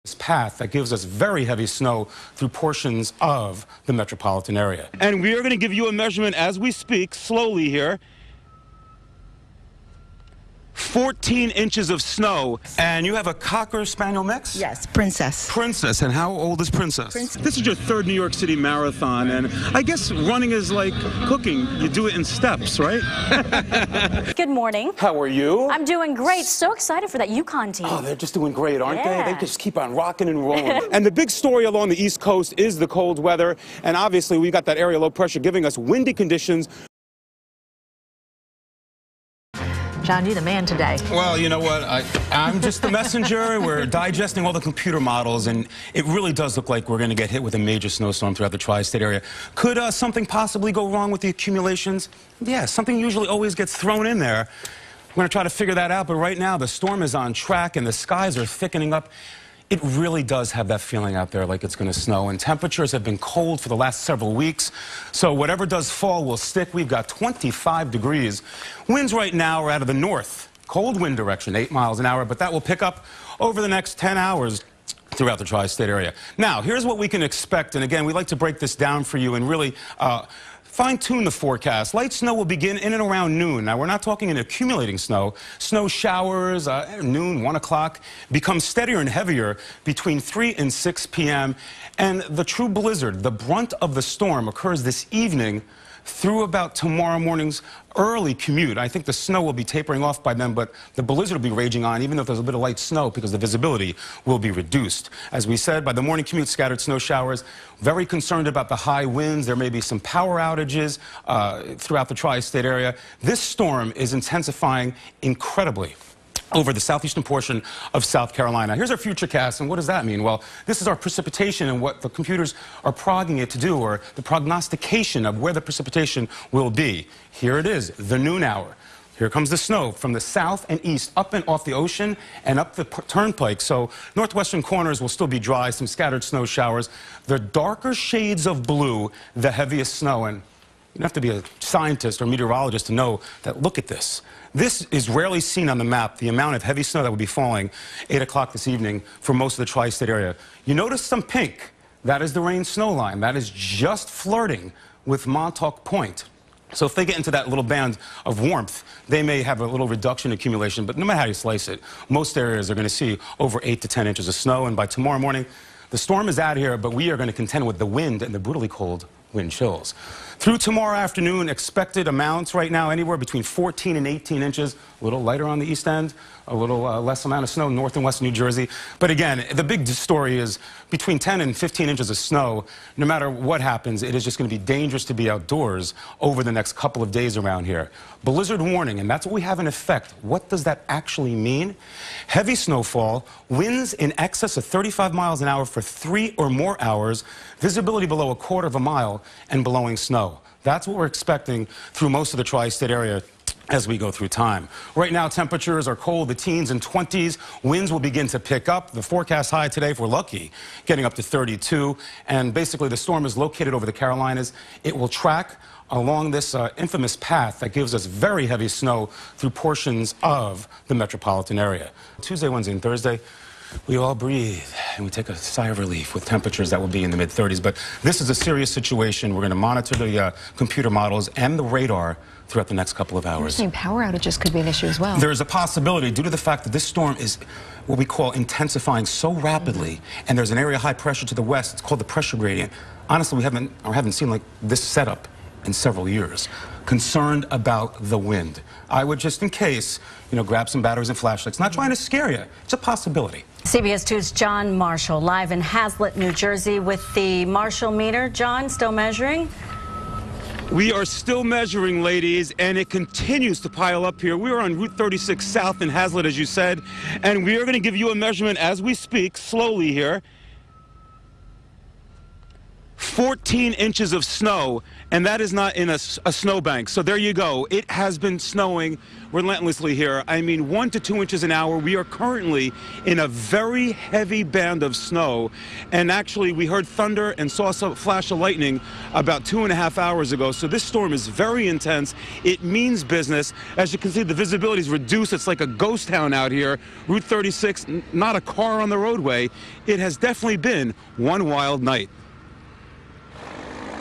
This path that gives us very heavy snow through portions of the metropolitan area. And we are going to give you a measurement as we speak, slowly here. 14 inches of snow. And you have a Cocker Spaniel mix? Yes, Princess. Princess. And how old is Princess? This is your third New York City marathon, and I guess running is like cooking. You do it in steps, right? Good morning. How are you? I'm doing great. So excited for that Yukon team. Oh, they're just doing great, aren't Yeah. they? They just keep on rocking and rolling. And the big story along the East Coast is the cold weather, and obviously we got that area low pressure giving us windy conditions. John, you're the man today. Well, you know what? I'm just the messenger. We're digesting all the computer models, and it really does look like we're going to get hit with a major snowstorm throughout the tri-state area. Could something possibly go wrong with the accumulations? Yeah, something usually always gets thrown in there. We're going to try to figure that out, but right now the storm is on track and the skies are thickening up. It really does have that feeling out there like it's going to snow, and temperatures have been cold for the last several weeks, so whatever does fall will stick. We've got 25 degrees. Winds right now are out of the north, cold wind direction, 8 miles an hour, but that will pick up over the next 10 hours throughout the tri-state area. Now, here's what we can expect, and again, we like to break this down for you and really fine-tune the forecast. Light snow will begin in and around noon. Now, we're not talking an accumulating snow. Snow showers at noon, 1 o'clock, become steadier and heavier between 3 and 6 p.m. And the true blizzard, the brunt of the storm, occurs this evening through about tomorrow morning's early commute. I think the snow will be tapering off by then, but the blizzard will be raging on, even though there's a bit of light snow, because the visibility will be reduced. As we said, by the morning commute, scattered snow showers. Very concerned about the high winds. There may be some power outages throughout the tri-state area. This storm is intensifying incredibly over the southeastern portion of South Carolina. Here's our futurecast, and what does that mean? Well, this is our precipitation and what the computers are progging it to do, or the prognostication of where the precipitation will be. Here it is, the noon hour. Here comes the snow from the south and east, up and off the ocean and up the turnpike. So northwestern corners will still be dry, some scattered snow showers. The darker shades of blue, the heaviest snow. And you don't have to be a scientist or meteorologist to know that, look at this. This is rarely seen on the map, the amount of heavy snow that will be falling 8 o'clock this evening for most of the tri-state area. You notice some pink. That is the rain snow line. That is just flirting with Montauk Point. So if they get into that little band of warmth, they may have a little reduction in accumulation, but no matter how you slice it, most areas are going to see over 8 to 10 inches of snow, and by tomorrow morning, the storm is out here, but we are going to contend with the wind and the brutally cold wind chills. Through tomorrow afternoon, expected amounts right now anywhere between 14 and 18 inches, a little lighter on the east end, a little less amount of snow north and west New Jersey. But again, the big story is between 10 and 15 inches of snow. No matter what happens, it is just going to be dangerous to be outdoors over the next couple of days around here. Blizzard warning, and that's what we have in effect. What does that actually mean? Heavy snowfall, winds in excess of 35 miles an hour for 3 or more hours, visibility below 1/4 mile, and blowing snow. That's what we're expecting through most of the tri-state area as we go through time. Right now, temperatures are cold, the teens and 20s. Winds will begin to pick up. The forecast high today, if we're lucky, getting up to 32. And basically, the storm is located over the Carolinas. It will track along this infamous path that gives us very heavy snow through portions of the metropolitan area. Tuesday, Wednesday, and Thursday, we all breathe and we take a sigh of relief with temperatures that will be in the mid-30s. But this is a serious situation. We're going to monitor the computer models and the radar throughout the next couple of hours. Power outages could be an issue as well. There is a possibility due to the fact that this storm is what we call intensifying so rapidly, and there's an area of high pressure to the west. It's called the pressure gradient. Honestly, we haven't seen like this setup in several years. Concerned about the wind. I would just, in case, grab some batteries and flashlights. Not trying to scare you. It's a possibility. CBS 2's John Marshall live in Hazlet, New Jersey with the Marshall meter. John, still measuring? We are still measuring, ladies, and it continues to pile up here. We are on Route 36 South in Hazlet, as you said, and we are going to give you a measurement as we speak, slowly here. 14 inches of snow, and that is not in a snowbank. So there you go. It has been snowing relentlessly here. I mean, 1 to 2 inches an hour. We are currently in a very heavy band of snow. And actually, we heard thunder and saw some flash of lightning about 2.5 hours ago. So this storm is very intense. It means business. As you can see, the visibility is reduced. It's like a ghost town out here. Route 36, not a car on the roadway. It has definitely been one wild night.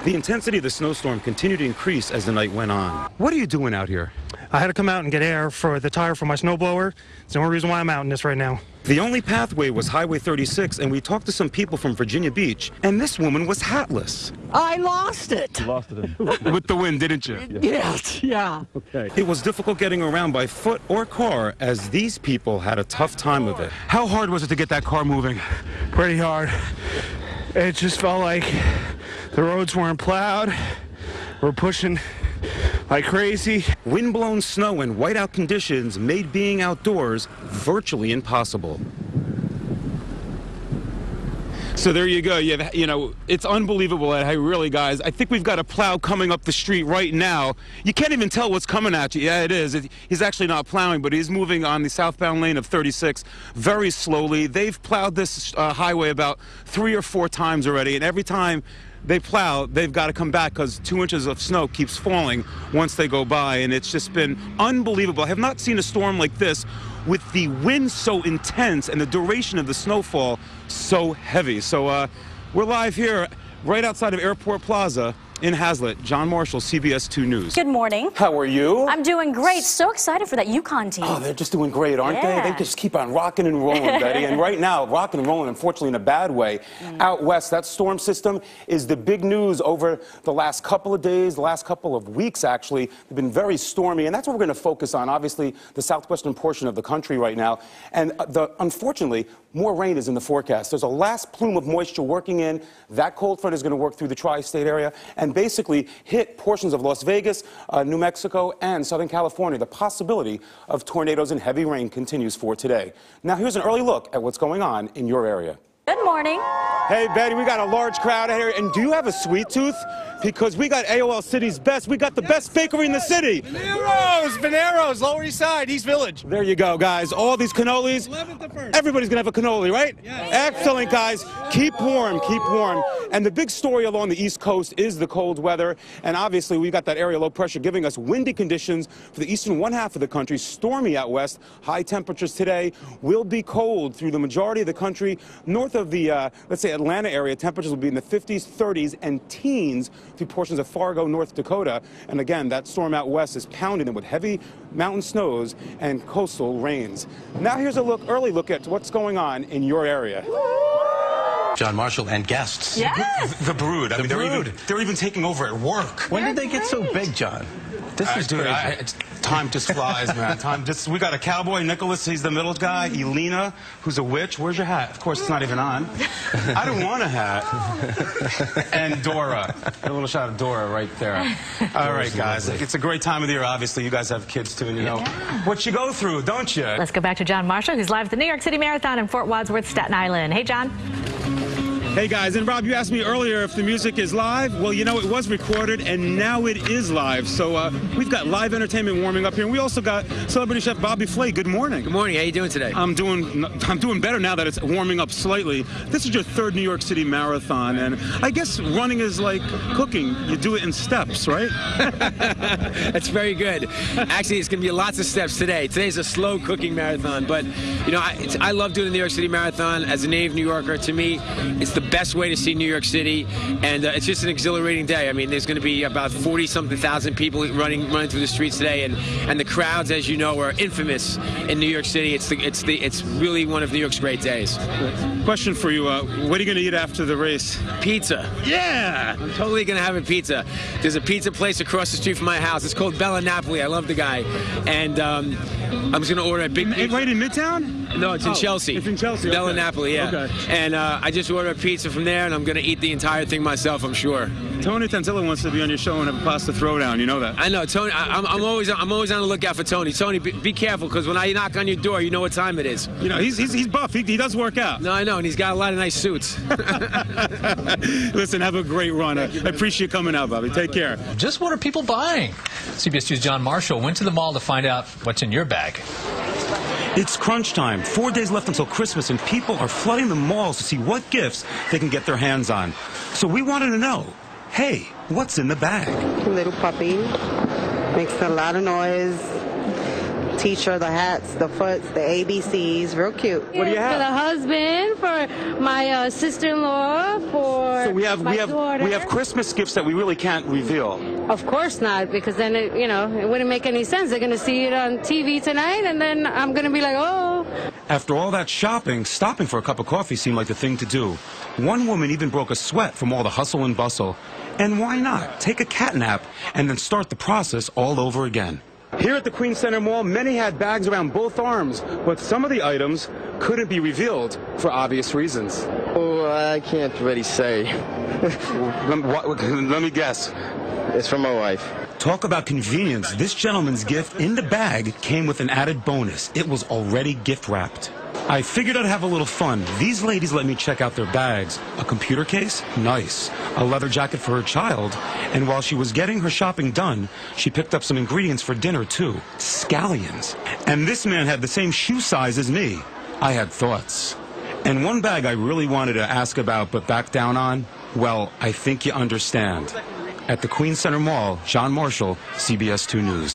The intensity of the snowstorm continued to increase as the night went on. What are you doing out here? I had to come out and get air for the tire for my snowblower. It's the only reason why I'm out in this right now. The only pathway was Highway 36, and we talked to some people from Virginia Beach, and this woman was hatless. I lost it. You lost it. With the wind, didn't you? Yes, yeah. Okay. It was difficult getting around by foot or car, as these people had a tough time of it. How hard was it to get that car moving? Pretty hard. It just felt like the roads weren't plowed. We're pushing like crazy. Windblown snow and whiteout conditions made being outdoors virtually impossible. So there you go. You know, it's unbelievable. Hey, really, guys, I think we've got a plow coming up the street right now. You can't even tell what's coming at you. Yeah, it is. He's actually not plowing, but he's moving on the southbound lane of 36 very slowly. They've plowed this highway about 3 or 4 times already, and every time they plow, they've got to come back because 2 inches of snow keeps falling once they go by, and it's just been unbelievable. I have not seen a storm like this with the wind so intense and the duration of the snowfall so heavy. So we're live here right outside of Airport Plaza in Hazlet. John Marshall, CBS 2 News. Good morning. How are you? I'm doing great. So excited for that UConn team. Oh, they're just doing great, aren't Yeah. they? They just keep on rocking and rolling, Betty. And right now, rocking and rolling, unfortunately, in a bad way. Out west, that storm system is the big news over the last couple of days, the last couple of weeks, actually. They've been very stormy, and that's what we're going to focus on, obviously, the southwestern portion of the country right now. And unfortunately, more rain is in the forecast. There's a last plume of moisture working in. That cold front is going to work through the tri-state area and basically hit portions of Las Vegas, New Mexico, and Southern California. The possibility of tornadoes and heavy rain continues for today. Now, here's an early look at what's going on in your area. Good morning. Hey, Betty, we got a large crowd out here. And do you have a sweet tooth? Because we got AOL City's best. We got the best bakery in the city. Veneros, Lower East Side, East Village. There you go, guys. All these cannolis. 11th to 1st. Everybody's going to have a cannoli, right? Yes. Excellent, guys. Keep warm, keep warm. And the big story along the East Coast is the cold weather. And obviously, we've got that area low pressure giving us windy conditions for the eastern one half of the country. Stormy out west. High temperatures today will be cold through the majority of the country. North of the, let's say, Atlanta area, temperatures will be in the 50s, 30s, and teens through portions of Fargo, North Dakota. And again, that storm out west is pounding them with heavy mountain snows and coastal rains. Now here's a early look at what's going on in your area. John Marshall and guests. Yes. The Brood. I mean, they're even taking over at work. When did they get so big, John? This is Dude, crazy. time just flies, man. We got a cowboy, Nicholas, he's the middle guy. Elena, who's a witch. Where's your hat? Of course, it's not even on. I don't want a hat. And Dora. A little shot of Dora right there. All right, guys. It's a great time of the year, obviously. You guys have kids, too, and you know what you go through, don't you? Let's go back to John Marshall, who's live at the New York City Marathon in Fort Wadsworth, Staten Island. Hey, John. Hey guys, and Rob, you asked me earlier if the music is live. Well, you know, it was recorded, and now it is live. So we've got live entertainment warming up here, and we also got celebrity chef Bobby Flay. Good morning. Good morning. How you doing today? I'm doing better now that it's warming up slightly. This is your 3rd New York City Marathon, and I guess running is like cooking. You do it in steps, right? That's very good. Actually, it's going to be lots of steps today. Today's a slow cooking marathon, but you know, I love doing the New York City Marathon. As a native New Yorker, to me, it's the best way to see New York City, and it's just an exhilarating day. I mean, there's going to be about 40-something thousand people running through the streets today, and the crowds, as you know, are infamous in New York City. It's really one of New York's great days. Question for you: what are you going to eat after the race? Pizza. Yeah, I'm totally going to have a pizza. There's a pizza place across the street from my house. It's called Bella Napoli. I love the guy, and I'm just going to order a big. Right in Midtown? No, it's in Chelsea. It's in Chelsea. Bella Okay. Napoli, yeah. Okay. And I just ordered a pizza from there, and I'm going to eat the entire thing myself, I'm sure. Tony Tantillo wants to be on your show and have a pasta throwdown. You know that. I know, Tony. I'm always on the lookout for Tony. Tony, be careful, because when I knock on your door, you know what time it is. You know, he's buff. He does work out. No, I know, and he's got a lot of nice suits. Listen, have a great run. I appreciate you coming out, Bobby. Take care. Just what are people buying? CBS 2's John Marshall went to the mall to find out what's in your bag. It's crunch time. 4 days left until Christmas, and people are flooding the malls to see what gifts they can get their hands on. So we wanted to know, hey, what's in the bag? Little puppy. Makes a lot of noise. T-shirt, the hats, the foots, the ABCs. Real cute. What do you have? For the husband, for my sister-in-law, for So we have daughter. Christmas gifts that we really can't reveal. Of course not, because then it wouldn't make any sense. They're going to see it on TV tonight, and then I'm going to be like, oh. After all that shopping, stopping for a cup of coffee seemed like the thing to do. One woman even broke a sweat from all the hustle and bustle. And why not? Take a cat nap and then start the process all over again. Here at the Queen Center Mall, many had bags around both arms, but some of the items couldn't be revealed for obvious reasons. Oh, I can't really say. Let me guess. It's from my wife. Talk about convenience. This gentleman's gift in the bag came with an added bonus. It was already gift wrapped. I figured I'd have a little fun. These ladies let me check out their bags. A computer case? Nice. A leather jacket for her child. And while she was getting her shopping done, she picked up some ingredients for dinner, too. Scallions. And this man had the same shoe size as me. I had thoughts. And one bag I really wanted to ask about but backed down on, well, I think you understand. At the Queen Center Mall, John Marshall, CBS 2 News.